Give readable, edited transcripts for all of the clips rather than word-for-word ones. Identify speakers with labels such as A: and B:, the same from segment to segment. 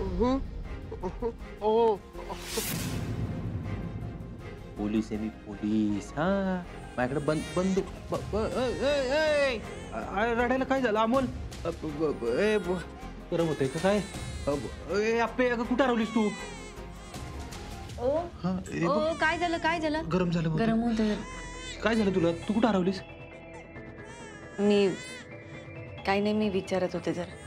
A: ओ
B: police आहे मी, police. हा माझ्याकडे बंदूक. रडायला काय झालं अमोल? गरम होतंय का काय? अप्पे अगं कुठं हरवलीस तू?
C: ओ काय झालं काय झालं?
B: गरम झालं.
C: गरम होतं.
B: काय झालं तुला? तू कुठं हरवलीस?
C: मी काही नाही, मी विचारत होते जरा.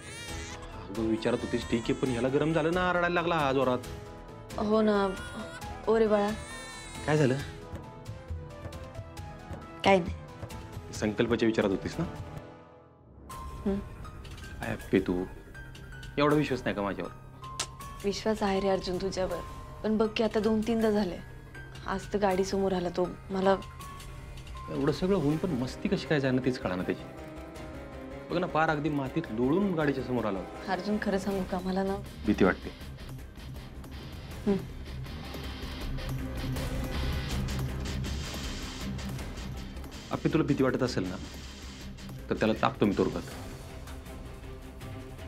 B: अगं विचारत होतीस ठीक आहे, पण ह्याला गरम झालं ना, रडायला लागला हा जोरात.
C: हो ना. ओ रे बाळा.
B: काय झालं?
C: काय नाही.
B: संकल्पाच्या विचारात होतीस ना? काय अप्पे तू एवढा विश्वास नाही का माझ्यावर?
C: विश्वास आहे रे अर्जुन तुझ्यावर, पण बघ की आता 2-3दा झाले. आज तर गाडी समोर आला तो. मला
B: एवढं सगळं होऊन पण मस्ती कशी काय जाणं तेच कळा ना त्याची. बघ ना, पार अगदी मातीत लोळून गाडीच्या समोर आला.
C: अर्जुन खरं सांगू का, मला ना
B: भीती वाटते. अप्पे तुला भीती वाटत असेल ना, तर त्याला टाकतो मी तुरुंगात.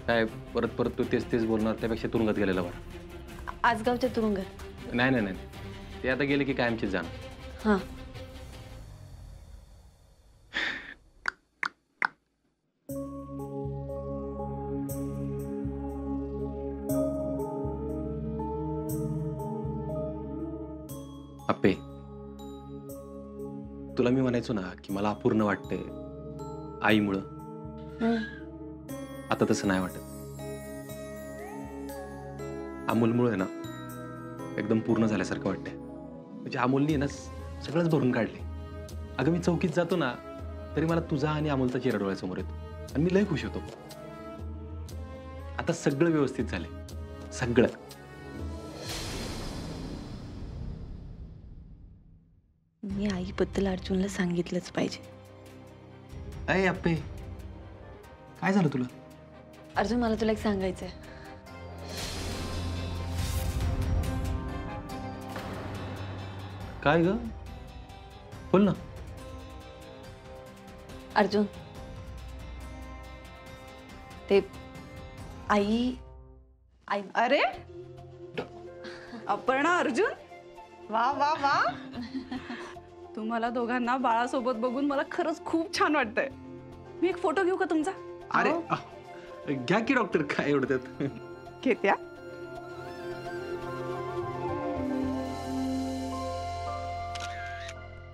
B: काय परत परत तू तेच तेच बोलणार, त्यापेक्षा तुरुंगात गेलेला बरं.
C: आजगावच्या तुरुंगात?
B: नाही नाही नाही, ते आता गेले की कायमचीच जाण.
C: हां.
B: अप्पे तुला मी म्हणायचो ना की मला अपूर्ण वाटतंय आईमुळं. आता तसं नाही वाटत. अमोलमुळे ना एकदम पूर्ण झाल्यासारखं वाटतंय. म्हणजे अमोलनी ना सगळंच भरून काढले. अगं मी चौकीत जातो ना, तरी मला तुझा आणि अमोलचा चेहरा डोळ्यासमोर येतो आणि मी लय खुश होतो. आता सगळं व्यवस्थित झालंय, सगळं.
C: मी आईबद्दल अर्जुनला सांगितलंच पाहिजे.
B: अय अप्पे काय झालं तुला?
C: अर्जुन मला तुला एक सांगायचंय.
B: काय ग? बोल ना.
C: अर्जुन, ते आई.
D: अरे अपर्णा, अर्जुन, वा वा वा. तुम्हाला दोघांना बाळासोबत बघून मला खरंच खूप छान वाटतंय. मी एक फोटो घेऊ का तुमचा?
B: अरे घ्या की डॉक्टर, काय एवढं त्यात.
D: घेत्या.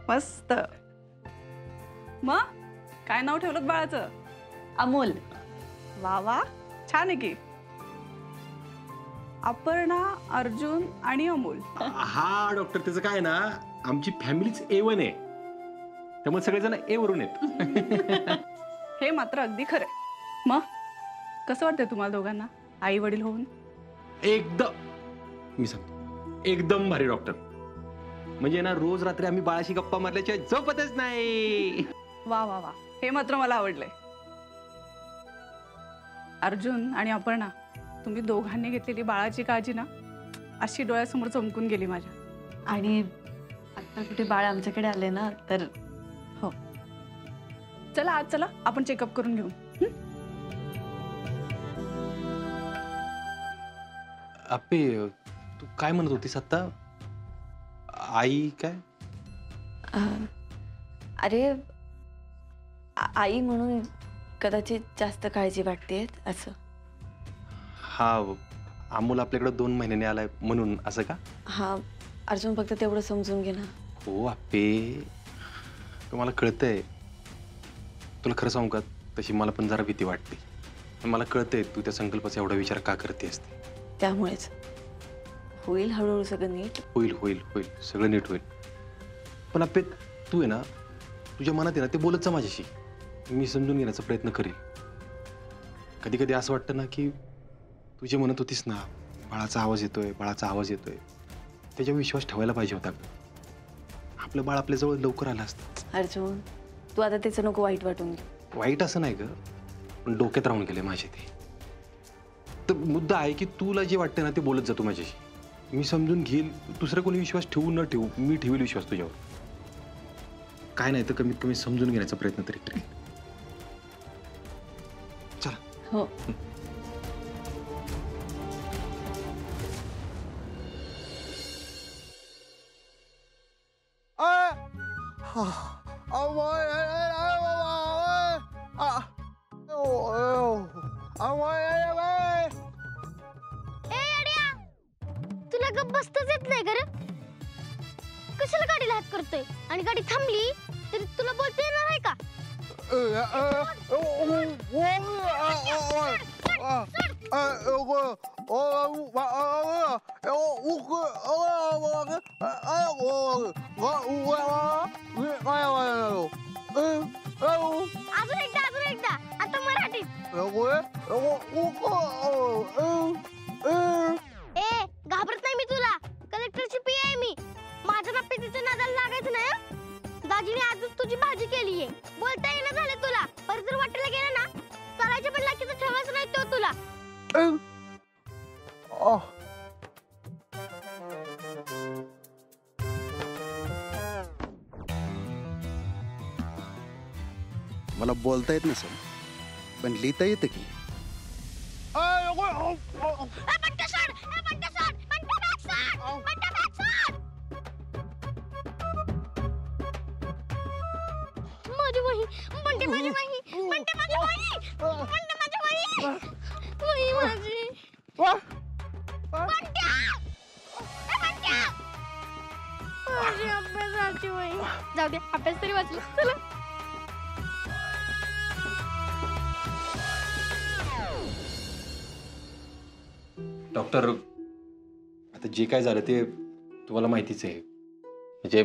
D: मस्त. मग काय नाव ठेवलं बाळाचं?
C: अमोल.
D: वा वा, छान आहे की. अपर्णा, अर्जुन आणि अमोल.
B: हा डॉक्टर, त्याचं काय ना, आमची फॅमिलीच A1 आहे, त्यामुळे सगळेजण A वरून आहेत.
D: हे मात्र अगदी खरंय. मग कसं वाटतंय तुम्हाला दोघांना आई वडील होऊन?
B: एकदम, मी सांगतो, एकदम भारी डॉक्टर. म्हणजे ना रोज रात्री आम्ही बाळाशी गप्पा मारल्याशिवाय झोपतच नाही.
D: वा वा वा, हे मात्र मला आवडलंय. अर्जुन आणि अपर्णा, तुम्ही दोघांनी घेतलेली बाळाची काळजी ना अशी डोळ्यासमोर चमकून गेली माझ्या.
C: आणि आता कुठे बाळ आमच्याकडे आले ना, तर
D: हो. चला आज चला आपण चेकअप करून घेऊ.
B: अप्पे तू काय म्हणत होतीस आता? आई काय?
C: अरे आई म्हणून कदाचित जास्त काळजी वाटते असं.
B: हा, अमोल आपल्याकडे 2 महिन्याने आलाय म्हणून असं का?
C: हा अर्जुन, फक्त तेवढं समजून घे ना.
B: हो अप्पे, मला कळतंय. तुला खरं सांगू का, तशी मला पण जरा भीती वाटते. मला कळतंय तू त्या संकल्पाचा एवढा विचार का करते असते.
C: त्यामुळेच होईल हळूहळू सगळं नीट.
B: होईल होईल होईल, सगळं नीट होईल. पण अप्पे तू आहे ना, तुझ्या मनात आहे ना ते बोलत जा माझ्याशी. मी समजून घेण्याचा प्रयत्न करेल. कधी कधी असं वाटतं ना की तू जे म्हणत होतीस ना, बाळाचा आवाज येतोय, बाळाचा आवाज येतोय, त्याच्यावर विश्वास ठेवायला पाहिजे होता. आपलं बाळ आपल्याजवळ लवकर आलं असतं.
C: अर्जुन, तू आता त्याचं नको वाईट वाटून घे.
B: वाईट असं नाही ग, पण डोक्यात राहून गेले माझे ते. तर मुद्दा आहे की तुला जे वाटतं ना ते बोलत जातो माझ्याशी. मी समजून घेईल. दुसरा कोणी विश्वास ठेवू न ठेवू, मी ठेवेल विश्वास तुझ्यावर. काय नाही तर कमीत कमी समजून घेण्याचा प्रयत्न तरी करेल. चला.
C: हो.
A: तुला गप्प बसताच येत नाही का रे? कशाला गाडीला हात करतोय आणि गाडी थांबली तरी तुला बोलता येणार आहे का? अजून एकदा आता मराठीत. ए घाबरत नाही मी तुला. कलेक्टरची पी आहे मी. माझ्या बाप्पीच्या नादाला लागायचं नाही हं? दाजीने आजच तुझी भाजी केलीये. बोलता येणं झालं तुला. परत जर वाटेला गेलं ना चालायच्या पण लाकीचं ठेवायचं नाही तो तुला.
E: मला बोलता येत नसेल पण लिहिता येतं की.
A: बंट्या सोड. बंट्या सोड. बंट्या बॅग सोड. बंट्या बॅग सोड. माझी वही. बंट्या माझी वही. बंट्या माझी वही. बंट्या माझी वही. वही माझी. बंट्या. बंट्या. माझी अभ्यासाची वही. जाऊ दे अभ्यास तरी वाचला. चला.
B: डॉक्टर, आता जे काय झालं ते तुम्हाला माहितीच आहे. म्हणजे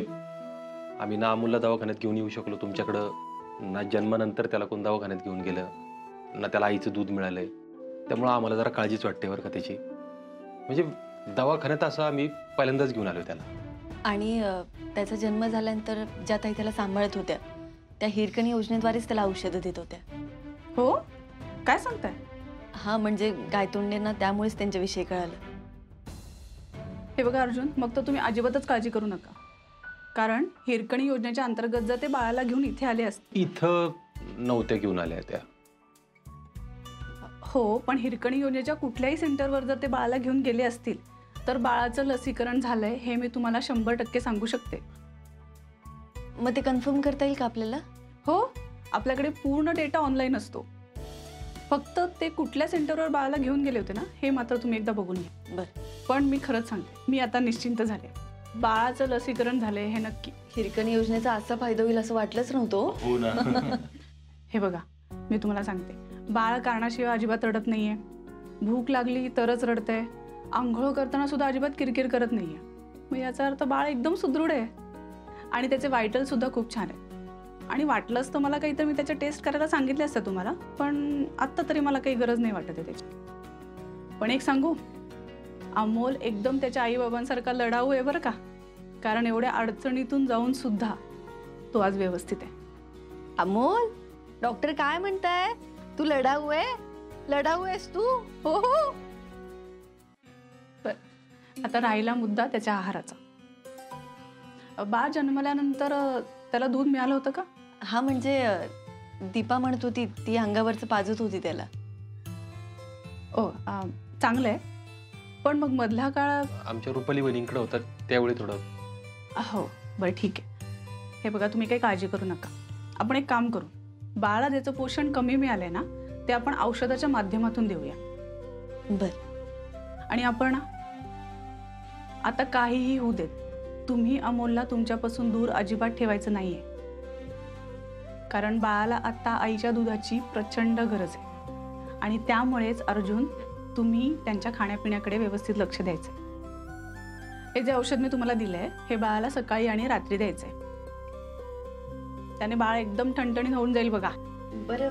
B: आम्ही ना अमूलला दवाखान्यात घेऊन येऊ शकलो तुमच्याकडं, ना जन्मानंतर त्याला कोण दवाखान्यात घेऊन गेलं, ना त्याला आईचं दूध मिळालंय. त्यामुळं आम्हाला जरा काळजीच वाटते बरं का त्याची. म्हणजे दवाखान्यात असं आम्ही पहिल्यांदाच घेऊन आलो त्याला.
C: आणि त्याचा जन्म झाल्यानंतर ज्या ताई त्याला सांभाळत होत्या त्या हिरकणी योजनेद्वारेच त्याला औषधं देत होत्या.
D: हो, काय सांगताय?
C: हां, म्हणजे गायतोंडेंना त्यामुळेच त्यांच्याविषयी कळालं.
D: हे बघा अर्जुन, मग तर तुम्ही अजिबातच काळजी करू नका. कारण हिरकणी योजनेच्या अंतर्गत जर ते बाळाला घेऊन इथे आले असते.
B: इथं नव्हत्या घेऊन आल्या त्या.
D: हो, पण हिरकणी योजनेच्या कुठल्याही सेंटरवर जर ते बाळाला घेऊन गेले असतील तर बाळाचं लसीकरण झालंय हे मी तुम्हाला 100% सांगू शकते.
C: मग ते कन्फर्म करता येईल का आपल्याला?
D: हो, आपल्याकडे पूर्ण डेटा ऑनलाईन असतो. फक्त ते कुठल्या सेंटरवर बाळाला घेऊन गेले होते ना हे मात्र तुम्ही एकदा बघून घ्या.
C: बरं.
D: पण मी खरंच सांगते, मी आता निश्चिंत झाले. बाळाचं लसीकरण झालंय हे नक्की.
C: हिरकणी योजनेचा असा फायदा होईल असं वाटलंच नव्हतं.
B: हो ना.
D: हे बघा, मी तुम्हाला सांगते, बाळ कारणाशिवाय अजिबात रडत नाहीये. भूक लागली तरच रडतंय. आंघोळ करताना सुद्धा अजिबात किरकिर करत नाहीये. मग याचा अर्थ बाळ एकदम सुदृढ आहे आणि त्याचे वायटल सुद्धा खूप छान आहे. आणि वाटलंच तर मला काही तर मी त्याच्या टेस्ट करायला सांगितले असतं तुम्हाला, पण आत्ता तरी मला काही गरज नाही वाटत आहे त्याची. पण एक सांगू, अमोल एकदम त्याच्या आईबाबांसारखा लढाऊ आहे बरं का. कारण एवढ्या अडचणीतून जाऊन सुद्धा तो आज व्यवस्थित आहे.
C: अमोल, डॉक्टर काय म्हणताय? तू लढाऊ आहे? लढाऊ आहेस तू?
D: हो हो. आता राहिला मुद्दा त्याच्या आहाराचा. बाळ जन्मल्यानंतर त्याला दूध मिळालं होतं का?
C: हा, म्हणजे दीपा म्हणत होती ती अंगावरचं पाजत होती त्याला.
D: ओ, चांगलं आहे. पण मग मधला काळ
B: आमच्या रुपाली वहिनींकडे होता त्यावेळी थोडं.
D: हो, बरं ठीक आहे. हे बघा, तुम्ही काही काळजी करू नका. आपण एक काम करू, बाळाला ज्याचं पोषण कमी मिळालंय ना ते आपण औषधाच्या माध्यमातून देऊया.
C: बर.
D: आणि आपण आता काहीही होऊ देत, तुम्ही अमोलला तुमच्यापासून दूर अजिबात ठेवायचं नाहीये. कारण बाळाला आता आईच्या दुधाची प्रचंड गरज आहे. आणि त्यामुळेच अर्जुन, तुम्ही त्यांच्या खाण्यापिण्याकडे व्यवस्थित लक्ष द्यायचं. हे जे औषध मी तुम्हाला दिलंय हे बाळाला सकाळी आणि रात्री द्यायचंय. त्याने बाळ एकदम ठणठणीत होऊन जाईल बघा.
C: बरं,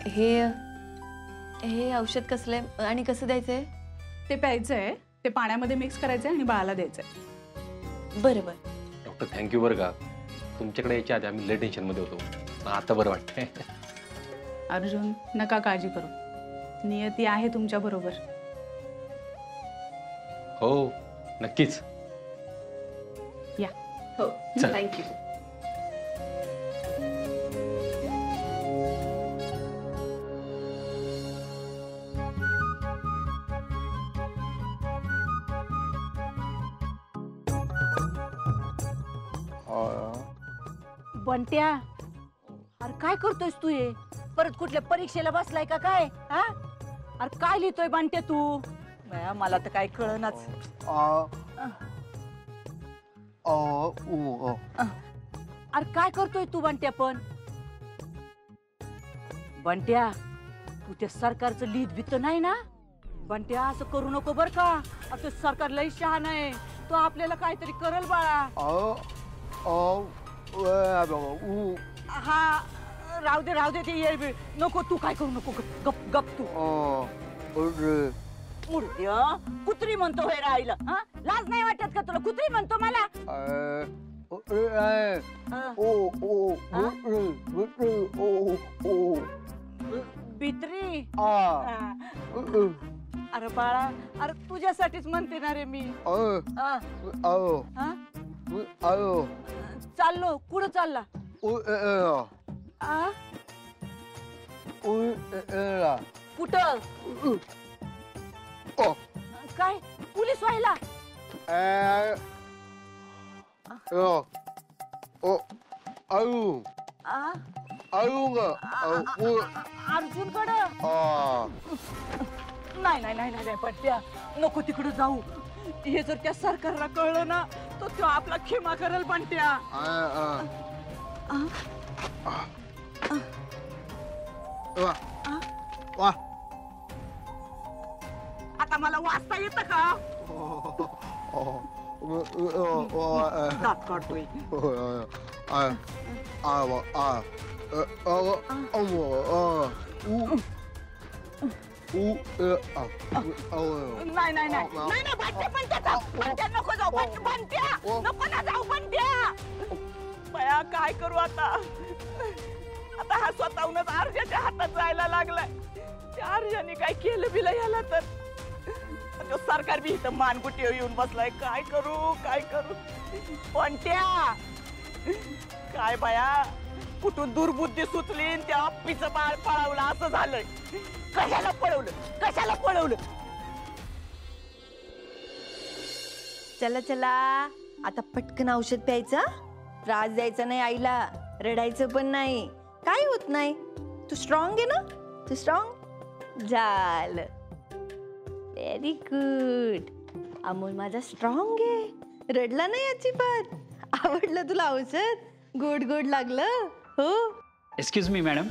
C: हे औषध कसलंय आणि कसं द्यायचंय?
D: ते प्यायचंय, ते पाण्यामध्ये मिक्स करायचंय आणि बाळाला द्यायचंय.
C: बरं बरं.
B: डॉक्टर थँक्यू बरं का. तुमच्याकडे यायच्या आधी आम्ही लय टेन्शनमध्ये होतो. आता बरं वाटतंय.
D: अर्जुन, नका काळजी करू. नियती आहे तुमच्या बरोबर.
B: हो, नक्कीच.
D: या.
C: हो,
B: चल.
C: थँक्यू.
F: बंट्या, अरे काय करतोयस तू हे? परत कुठल्या परीक्षेला बसलाय का काय? हा? अरे काय लिहितोय बंट्या तू? बया, मला तर काय कळनाच. अरे काय करतोय तू बंट्या पण? बंट्या, तू त्या सरकारचं लिहित भीत नाही ना? बंट्या, असं करू नको बर का. असं सरकार लई शहाण आहे, तो आपल्याला काहीतरी करल बाळा. हा, राहू दे ते येळ नको, तू काय करू नको. गप गप तू. मुर्द्या, कुत्री म्हणतो हे राहिलं. हा, लाज नाही वाटत का तुला? कुत्री म्हणतो मला. बित्री. अरे बाळा, अरे तुझ्यासाठीच म्हणते ना रे मी. चाललो. कुठं चालला? कुठं? काय पोलीस व्हायला? अर्जुन कड? नाही पट्ट्या, नको तिकडं जाऊ. हे जर त्या सरकारला कळलं ना, तर तो आपला क्षमा करेल बंट्या. आता मला वाचता येतं का? दात काढतोय. नाही बंट्या नको जाऊ. बंट्या नको ना जाऊ. बंट्या बया, काय करू आता? आता हा स्वतःहूनच अर्जाच्या हातात जायला लागलाय. त्या अर्जाने काय केलं बिलं याला तर तो सरकार बी इथं मानगुटी येऊन बसलाय. काय करू? बंट्या, काय बया, कुठून दुर्बुद्धी सुचली, त्या अप्पीचं बाळ पळवलं. असं झालंय. कशाला पळवलं?
G: चला आता पटकन औषध प्यायचं. त्रास द्यायचा नाही आईला, रडायचं पण नाही, काही होत नाही. तू स्ट्रॉंग आहे ना? तू स्ट्रॉंग झालं. Very good. अमोल माझा स्ट्रॉंग आहे, रडला नाही अजिबात. आवडलं तुला औषध? गोड लागलं? हो.
H: Excuse me madam.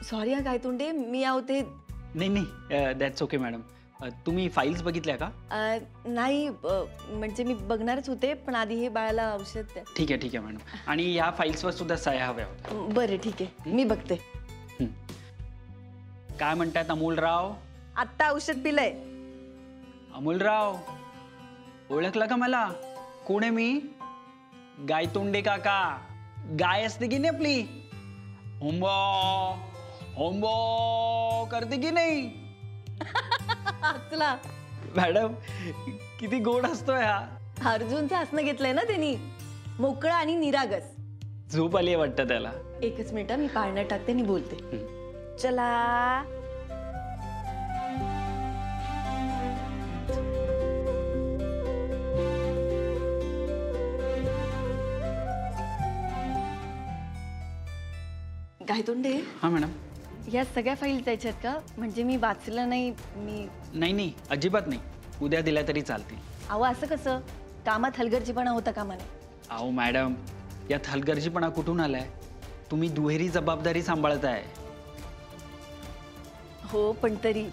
C: सॉरी हा गायतोंडे, मी आवते.
H: नाही दॅट्स ओके मॅडम. तुम्ही फाईल्स बघितल्या का?
C: नाही, म्हणजे मी बघणारच होते, पण आधी हे बाळाला औषध द्या.
H: ठीक आहे मॅडम. आणि या फाईल्सवर सुद्धा सह्या हव्या होत्या.
C: बरं ठीक आहे, मी बघते.
H: काय म्हणतात अमोलराव?
G: आत्ता औषध पिलंय.
H: अमोलराव, ओळखलं का मला? कोण आहे मी? गायतोंडे काका. गाय असते की नाही आपली, होंबो करते की नाही?
C: चला
H: मॅडम, किती गोड हसतोय हा.
C: अर्जुनचं हसणं घेतलंय ना त्यांनी, मोकळा आणि निरागस.
H: झोप आली वाटतं त्याला.
C: एकच मिनिट, मी पाळण्यात टाकते आणि बोलते.
G: चला.
C: गायतोंडे,
H: हा मॅडम.
C: या सगळ्या फाईल द्यायच्यात का? म्हणजे मी वाचलं नाही.
H: नाही अजिबात नाही. उद्या दिल्या तरी चालतील.
C: अहो असं कसं? कामात हलगर्जीपणा होता कामा नये.
H: अहो मॅडम, यात हलगर्जीपणा कुठून आलाय? तुम्ही दुहेरी जबाबदारी सांभाळताय.
C: हो, पण तरी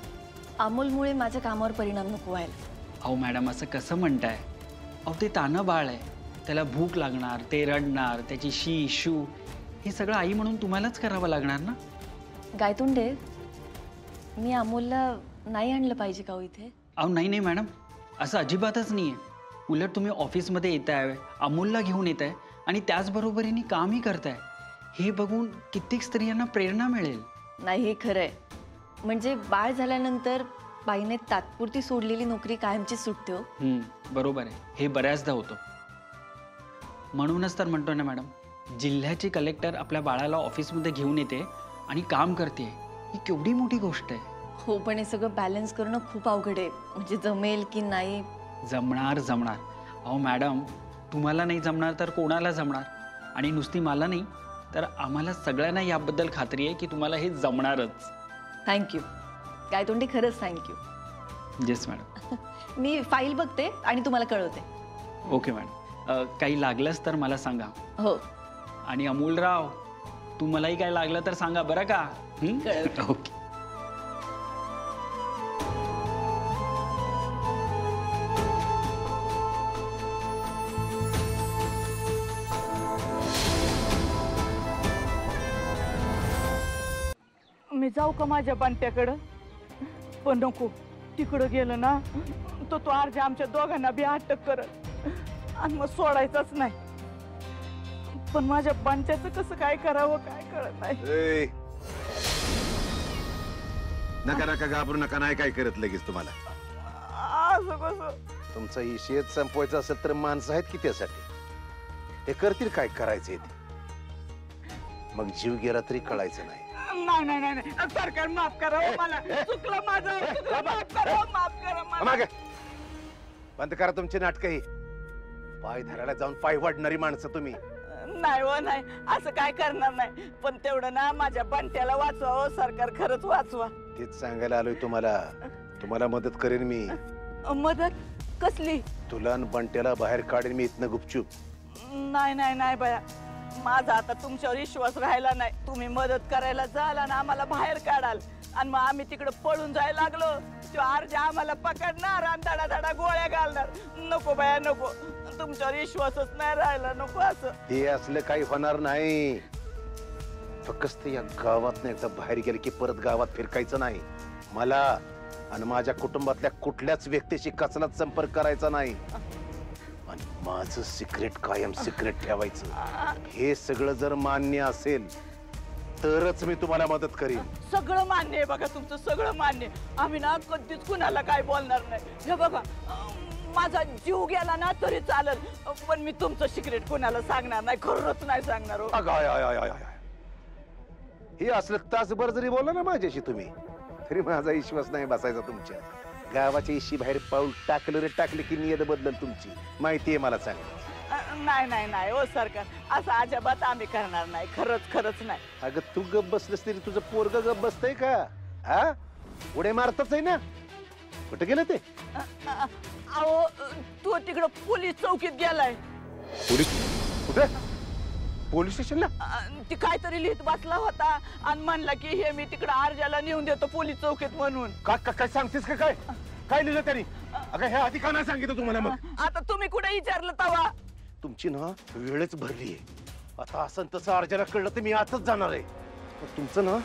C: अमोलमुळे माझ्या कामावर परिणाम नको व्हायला.
H: अहो मॅडम, असं कसं म्हणताय? अहो ते तानं बाळ आहे, त्याला भूक लागणार, ते रडणार, त्याची शी शू हे सगळं आई म्हणून तुम्हालाच करावं लागणार ना.
C: गायतोंडे, मी अमोलला नाही आणलं पाहिजे का हो इथे?
H: अहो नाही मॅडम, असं अजिबातच नाही आहे. उलट तुम्ही ऑफिसमध्ये येत आहे, अमोलला घेऊन येत आहे आणि त्याचबरोबरीने कामही करताय. हे बघून कित्येक स्त्रियांना प्रेरणा मिळेल.
C: नाही, हे खरं आहे. म्हणजे बाळ झाल्यानंतर बाईने तात्पुरती सोडलेली नोकरी कायमची सुटते हो.
H: बरोबर आहे. हे बऱ्याचदा होतं. म्हणूनच तर म्हणतो ना मॅडम, जिल्ह्याची कलेक्टर आपल्या बाळाला ऑफिसमध्ये घेऊन येते आणि काम करते, ही केवढी मोठी गोष्ट आहे.
C: हो, पण हे सगळं बॅलन्स करणं खूप अवघड आहे. म्हणजे जमेल की नाही?
H: जमणार. अहो मॅडम, तुम्हाला नाही जमणार तर कोणाला जमणार, आणि नुसती मला नाही तर आम्हाला सगळ्यांना याबद्दल खात्री आहे की तुम्हाला हे जमणारच.
G: थँक्यू गायतोंडी, खरंच थँक्यू.
H: Yes madam.
G: मी फाईल बघते आणि तुम्हाला कळवते.
H: Okay madam. काही लागलंच तर मला सांगा.
G: हो
H: आणि अमोलराव, तुम्हालाही काय लागलं तर सांगा बरं का.
G: कळवते.
H: ओके.
F: मी जाऊ का माझ्या बंट्याकडं? पण नको, तिकडं गेलं ना तो अर्जा आमच्या दोघांना बी अटक करत आणि मग सोडायचाच नाही. पण माझ्या बंट्याचं कसं काय करावं काय कळत नाही.
E: नका नका घाबरू नका, नाही काय करत लगेच तुम्हाला.
F: असं कसं?
E: तुमचा ही शेत संपवायचा असेल तर माणसं आहेत की त्यासाठी. ते करतील काय करायचंय ते. मग जीव गेला तरी कळायचं नाही.
F: नाही नाही नाही नाही. सरकार माफ करा हो मला, चुकलं माझं, चुकलं, माफ करा हो, माफ करा मला.
E: मागे बंद करा तुमची नाटक. ही पाय धरायला जाऊन पाय वाढणारी माणसं तुम्ही.
F: नाही हो नाही, असं काय करणार नाही. पण तेवढं ना माझ्या बंट्याला वाचवा हो सरकार, खरंच वाचवा.
E: तेच सांगायला आलोय तुम्हाला. तुम्हाला मदत करेन मी.
F: मदत कसली?
E: तुला आणि बंट्याला बाहेर काढेन मी इथनं गुपचूप.
F: नाही नाही नाही बाया, माझा आता तुमच्यावर विश्वास राहिला नाही. तुम्ही मदत करायला जाल आणि आम्हाला बाहेर काढाल आणि मग आम्ही तिकडे पळून जायला लागलो, तो अर्जा आम्हाला पकडणार आणि धडा धडा गोळ्या घालणार. नको बाया नको, तुमच्यावर विश्वासच नाही राहिला. नको असं.
E: ते असलं काही होणार नाही. फक्त या गावात एकदा बाहेर गेले की परत गावात फिरकायचं नाही. मला आणि माझ्या कुटुंबातल्या कुठल्याच व्यक्तीशी कसलाच संपर्क करायचा नाही. आणि माझं सिक्रेट कायम सिक्रेट ठेवायचं. हे सगळं जर मान्य असेल तरच मी तुम्हाला मदत करीन.
F: सगळं मान्य आहे बघा, तुमचं सगळं मान्य. आम्ही ना कधीच कुणाला काय बोलणार नाही. हे बघा, माझा जीव गेला ना तरी चालेल, पण मी तुमचं सिक्रेट कुणाला सांगणार नाही. खरंच नाही सांगणार.
E: हे असलं तासभर जरी बोला ना माझ्याशी तुम्ही, तरी माझा विश्वास नाही बसायचा तुमच्या. गावाच्या इशी बाहेर पाऊल टाकलं रे टाकले की नियत बदल तुमची माहिती आहे मला. चांगलं
F: नाही नाही नाही हो सरकार, असं अजिबात आम्ही करणार नाही. खरंच खरंच नाही.
E: अगं तू गप बसलस तरी तुझं पोरग गप बसतंय का? हा उडे मारतच आहे ना. कुठे गेलं ते?
F: अहो तो तिकडं पोलीस चौकीत गेलाय.
E: पोलीस कुठे? पोलीस स्टेशनला?
F: ती काहीतरी लिहित बसला होता आणि म्हणला की हे मी तिकडे अर्जाला नेऊन देतो पोलीस चौकीत म्हणून.
E: काय सांगतेस का? काय काय लिहिलं तरी? अगं हे आधी का नाही सांगितलं तुम्हाला? मग
F: आता तुम्ही कुठे विचारलं तवा?
E: तुमची ना वेळच भरली आहे. आता असं तसं अर्जाला कळलं तर मी आताच जाणार आहे. तुमचं ना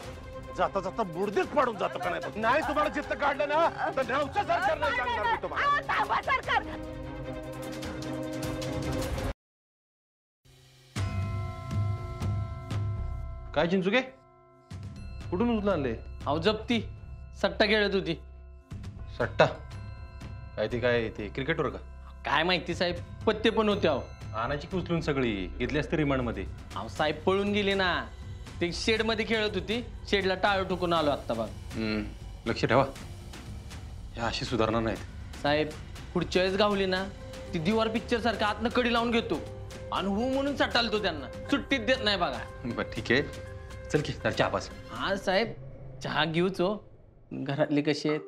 E: जाता जाता बुडदेच पाडून जातो का नाही? नाही तुम्हाला जिथं काढलं ना तर नावचं सरकार नाही सांगणार मी तुम्हाला.
F: थांबा सरकार.
B: काय चिंचुके, कुठून उचलून आणले?
I: अहो जप्ती, सट्टा खेळत होती.
B: सट्टा? काय ते काय ते क्रिकेटवर का?
I: काय माहिती साहेब, पत्ते पण होते. अहो
B: आणायची की उचलून सगळी घेतली असते रिमांडमध्ये.
I: अहो साहेब पळून गेली ना. ते शेड मध्ये खेळत होती, शेडला टाळ ठोकून आलो आत्ता बघ.
B: लक्ष ठेवा, ह्या अशी सुधारणा नाहीत.
I: साहेब पुढच्या वेळेस गावली ना, ती दिवार पिक्चर सारखा आतनं कडी लावून घेतो आणि हो म्हणून सटालतो त्यांना, सुट्टीत देत नाही बघा.
B: बरं ठीक आहे, चल की जरा चहा पास.
I: हा साहेब चहा घेऊच हो. घरातले कसे आहेत,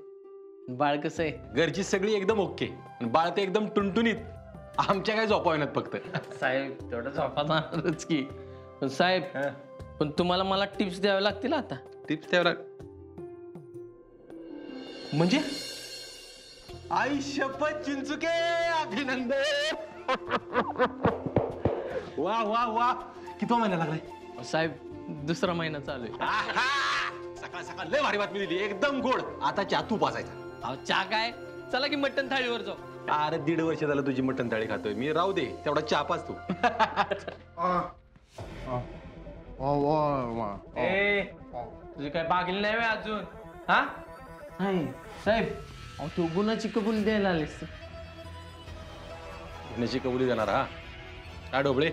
I: बाळ कसं आहे?
B: घरची सगळी एकदम ओके, बाळ ते एकदम टुनटुनीत. आमच्या काय झोपावण्यात फक्त.
I: साहेब तेवढं झोपाच की. पण साहेब पण तुम्हाला मला टिप्स द्यावे लागतील आता.
B: टिप्स द्यावं म्हणजे? आई शपथ चिंचुके, अभिनंदन. वा वा वा, किती महिना लागलाय?
I: साहेब दुसरा महिना चालू आहे.
B: सकाळ सकाळ लय भारी बातमी दिली, एकदम गोड. आता चहा तू पाजायचा.
I: अहो चहा काय, चला की मटण थाळीवर जाऊ.
B: अरे 1.5 वर्ष झालं तुझी मटण थाळी खातोय मी. राहू दे, तेवढा चहा पाज तू.
I: तुझी काय बागली नाही अजून? हा नाही साहेब, अहो तू गुन्हाची कबुली द्यायला आलीस.
B: गुन्ह्याची कबुली देणार? हा काय डोबळे,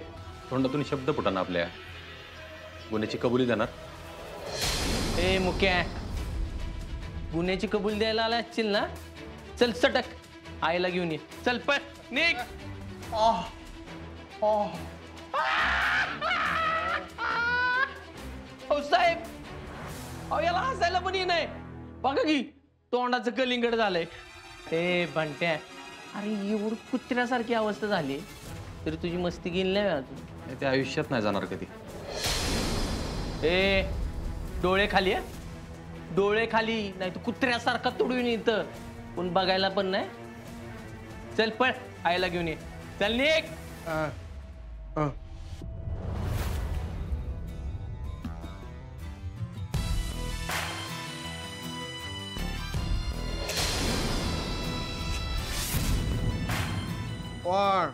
B: तोंडातून शब्द फुटाना आपल्या. गुन्ह्याची कबुली देणार?
I: ए मुक्या, गुन्ह्याची कबुली द्यायला आला असशील ना? चल सटक, आईला घेऊन ये. चल पण निघ. हो साहेब, अहो याला हसायला पण ये नाही. बघा की तोंडाचं कलिंगड झालंय. ए बंट्या, अरे एवढं कुत्र्यासारखी अवस्था झाली तरी तुझी मस्ती गेली नाही अजून.
B: ते आयुष्यात नाही जाणार कधी.
I: ए डोळे खाली आहे, डोळे खाली, नाही तू कुत्र्यासारखा तुडून इथं कोण बघायला पण नाही. चल पळ, आईला घेऊन ये. चल निघ.
E: One,